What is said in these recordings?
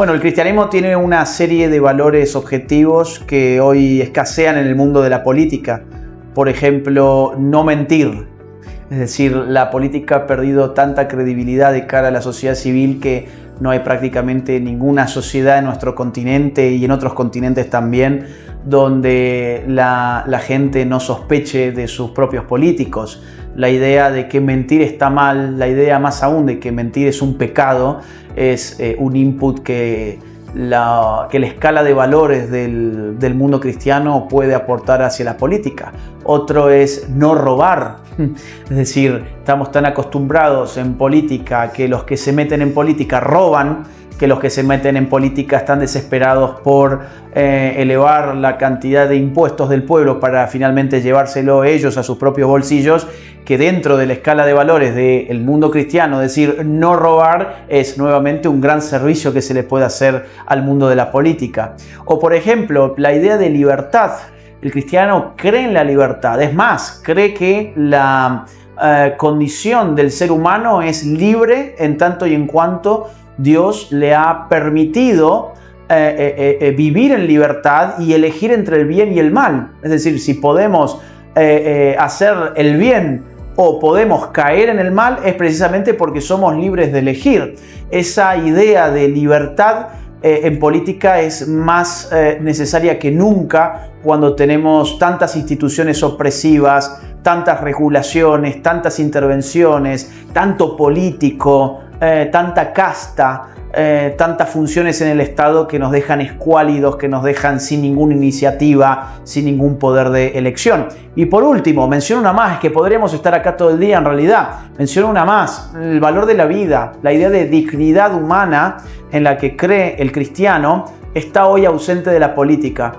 Bueno, el cristianismo tiene una serie de valores objetivos que hoy escasean en el mundo de la política. Por ejemplo, no mentir. Es decir, la política ha perdido tanta credibilidad de cara a la sociedad civil que no hay prácticamente ninguna sociedad en nuestro continente y en otros continentes también donde la gente no sospeche de sus propios políticos. La idea de que mentir está mal, la idea más aún de que mentir es un pecado, es un input que la escala de valores del mundo cristiano puede aportar hacia la política. Otro es no robar. Es decir, estamos tan acostumbrados en política que los que se meten en política roban, que los que se meten en política están desesperados por elevar la cantidad de impuestos del pueblo para finalmente llevárselo ellos a sus propios bolsillos, que dentro de la escala de valores del mundo cristiano, decir no robar es nuevamente un gran servicio que se le puede hacer al mundo de la política. O por ejemplo, la idea de libertad. El cristiano cree en la libertad, es más, cree que la condición del ser humano es libre en tanto y en cuanto Dios le ha permitido vivir en libertad y elegir entre el bien y el mal. Es decir, si podemos hacer el bien o podemos caer en el mal, es precisamente porque somos libres de elegir. Esa idea de libertad en política es más necesaria que nunca cuando tenemos tantas instituciones opresivas, tantas regulaciones, tantas intervenciones, tanto político, tanta casta, tantas funciones en el Estado que nos dejan escuálidos, que nos dejan sin ninguna iniciativa, sin ningún poder de elección. Y por último, menciono una más, es que podríamos estar acá todo el día en realidad. Menciono una más, el valor de la vida, la idea de dignidad humana en la que cree el cristiano está hoy ausente de la política.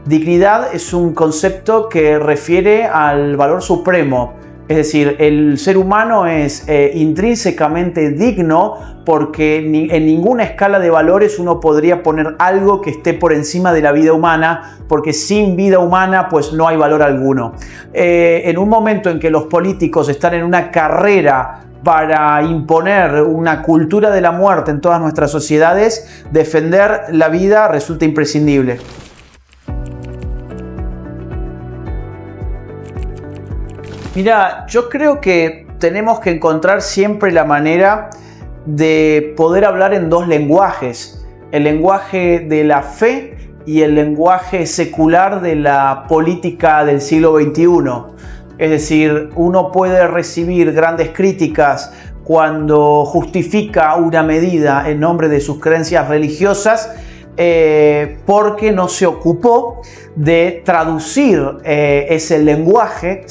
Dignidad es un concepto que refiere al valor supremo. Es decir, el ser humano es intrínsecamente digno porque en ninguna escala de valores uno podría poner algo que esté por encima de la vida humana, porque sin vida humana pues no hay valor alguno. En un momento en que los políticos están en una carrera para imponer una cultura de la muerte en todas nuestras sociedades, defender la vida resulta imprescindible. Mira, yo creo que tenemos que encontrar siempre la manera de poder hablar en dos lenguajes. El lenguaje de la fe y el lenguaje secular de la política del siglo XXI. Es decir, uno puede recibir grandes críticas cuando justifica una medida en nombre de sus creencias religiosas, porque no se ocupó de traducir ese lenguaje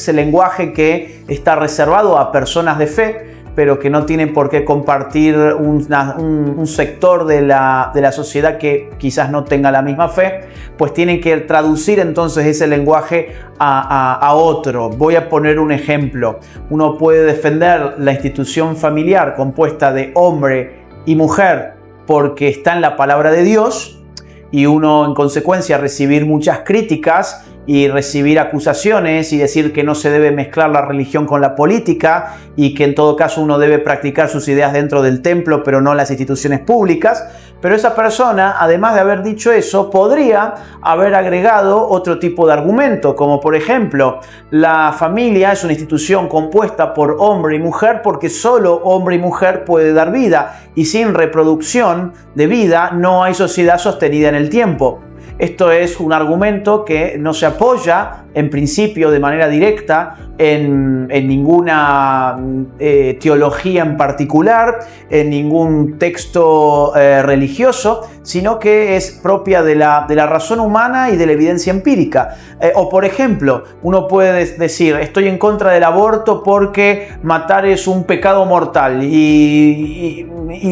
que está reservado a personas de fe, pero que no tienen por qué compartir un sector de la sociedad que quizás no tenga la misma fe, pues tienen que traducir entonces ese lenguaje a otro. Voy a poner un ejemplo. Uno puede defender la institución familiar compuesta de hombre y mujer porque está en la palabra de Dios, y uno en consecuencia recibir muchas críticas y recibir acusaciones y decir que no se debe mezclar la religión con la política y que en todo caso uno debe practicar sus ideas dentro del templo pero no en las instituciones públicas. Pero esa persona, además de haber dicho eso, podría haber agregado otro tipo de argumento, como por ejemplo, la familia es una institución compuesta por hombre y mujer porque solo hombre y mujer puede dar vida y sin reproducción de vida no hay sociedad sostenida en el tiempo. Esto es un argumento que no se apoya en principio de manera directa en ninguna teología en particular, en ningún texto religioso, sino que es propia de la razón humana y de la evidencia empírica. O por ejemplo, uno puede decir, estoy en contra del aborto porque matar es un pecado mortal y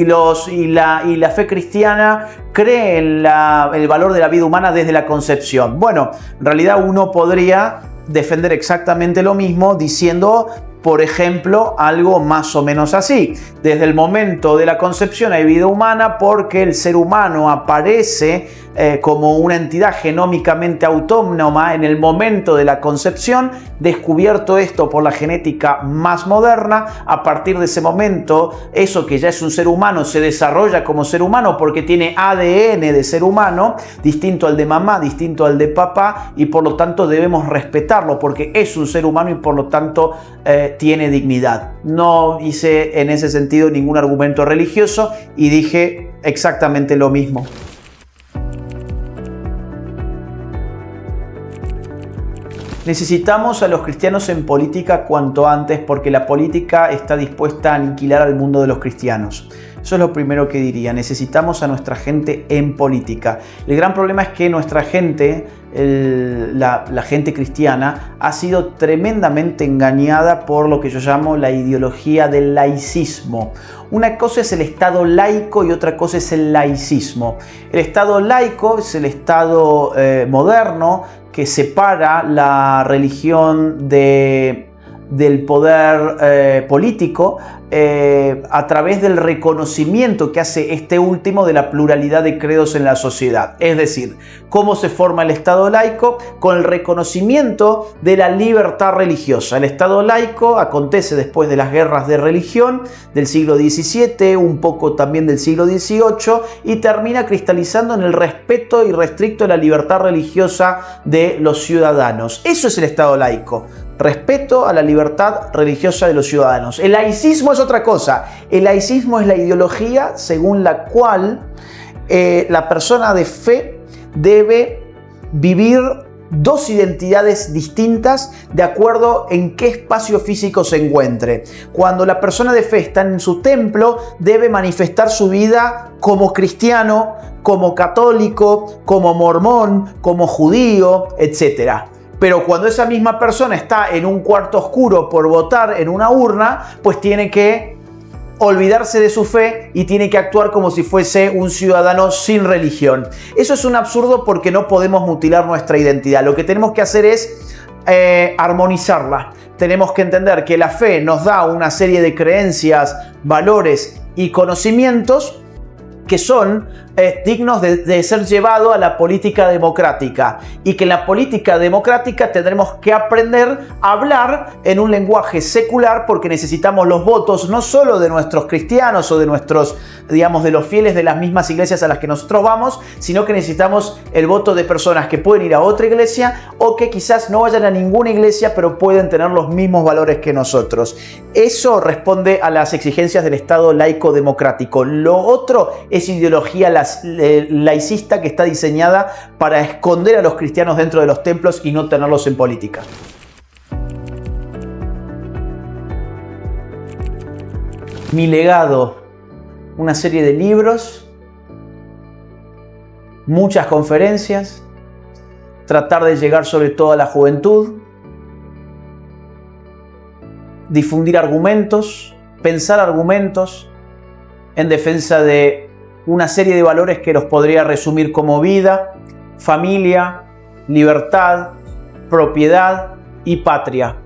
la fe cristiana cree en el valor de la vida humana desde la concepción. Bueno, en realidad uno podría defender exactamente lo mismo diciendo por ejemplo, algo más o menos así. Desde el momento de la concepción hay vida humana porque el ser humano aparece como una entidad genómicamente autónoma en el momento de la concepción, descubierto esto por la genética más moderna. A partir de ese momento, eso que ya es un ser humano se desarrolla como ser humano porque tiene ADN de ser humano, distinto al de mamá, distinto al de papá, y por lo tanto debemos respetarlo porque es un ser humano y por lo tanto tiene dignidad. No hice en ese sentido ningún argumento religioso y dije exactamente lo mismo. Necesitamos a los cristianos en política cuanto antes porque la política está dispuesta a aniquilar al mundo de los cristianos. Eso es lo primero que diría. Necesitamos a nuestra gente en política. El gran problema es que nuestra gente, la gente cristiana, ha sido tremendamente engañada por lo que yo llamo la ideología del laicismo. Una cosa es el Estado laico y otra cosa es el laicismo. El Estado laico es el Estado moderno que separa la religión del poder político a través del reconocimiento que hace este último de la pluralidad de credos en la sociedad. Es decir, ¿cómo se forma el Estado laico? Con el reconocimiento de la libertad religiosa. El Estado laico acontece después de las guerras de religión del siglo XVII, un poco también del siglo XVIII, y termina cristalizando en el respeto irrestricto de la libertad religiosa de los ciudadanos. Eso es el Estado laico. Respeto a la libertad religiosa de los ciudadanos. El laicismo es otra cosa. El laicismo es la ideología según la cual la persona de fe debe vivir dos identidades distintas de acuerdo en qué espacio físico se encuentre. Cuando la persona de fe está en su templo, debe manifestar su vida como cristiano, como católico, como mormón, como judío, etc. Pero cuando esa misma persona está en un cuarto oscuro por votar en una urna, pues tiene que olvidarse de su fe y tiene que actuar como si fuese un ciudadano sin religión. Eso es un absurdo porque no podemos mutilar nuestra identidad. Lo que tenemos que hacer es armonizarla. Tenemos que entender que la fe nos da una serie de creencias, valores y conocimientos que son dignos de ser llevados a la política democrática, y que en la política democrática tendremos que aprender a hablar en un lenguaje secular porque necesitamos los votos no solo de nuestros cristianos o de nuestros, digamos, de los fieles de las mismas iglesias a las que nosotros vamos, sino que necesitamos el voto de personas que pueden ir a otra iglesia o que quizás no vayan a ninguna iglesia pero pueden tener los mismos valores que nosotros. Eso responde a las exigencias del Estado laico democrático. Lo otro es ideología laicista que está diseñada para esconder a los cristianos dentro de los templos y no tenerlos en política. Mi legado: una serie de libros, muchas conferencias, tratar de llegar sobre todo a la juventud, difundir argumentos, pensar argumentos en defensa de una serie de valores que los podría resumir como vida, familia, libertad, propiedad y patria.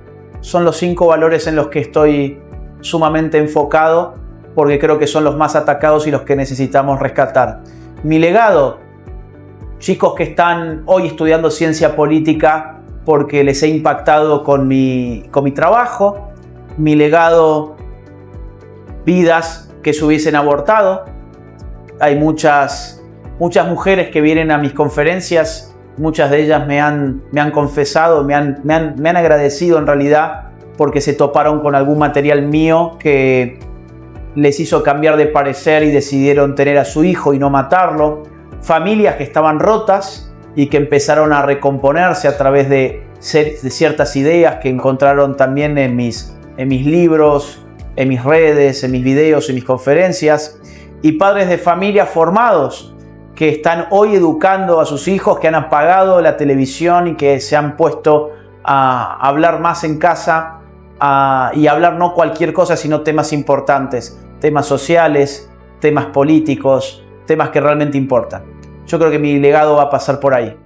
Son los 5 valores en los que estoy sumamente enfocado porque creo que son los más atacados y los que necesitamos rescatar. Mi legado: chicos que están hoy estudiando ciencia política porque les he impactado con mi trabajo. Mi legado: vidas que se hubiesen abortado. Hay muchas mujeres que vienen a mis conferencias, muchas de ellas me han confesado, me han agradecido en realidad porque se toparon con algún material mío que les hizo cambiar de parecer y decidieron tener a su hijo y no matarlo. Familias que estaban rotas y que empezaron a recomponerse a través de ciertas ideas que encontraron también en mis libros, en mis redes, en mis videos, en mis conferencias. Y padres de familia formados que están hoy educando a sus hijos, que han apagado la televisión y que se han puesto a hablar más en casa y hablar no cualquier cosa, sino temas importantes, temas sociales, temas políticos, temas que realmente importan. Yo creo que mi legado va a pasar por ahí.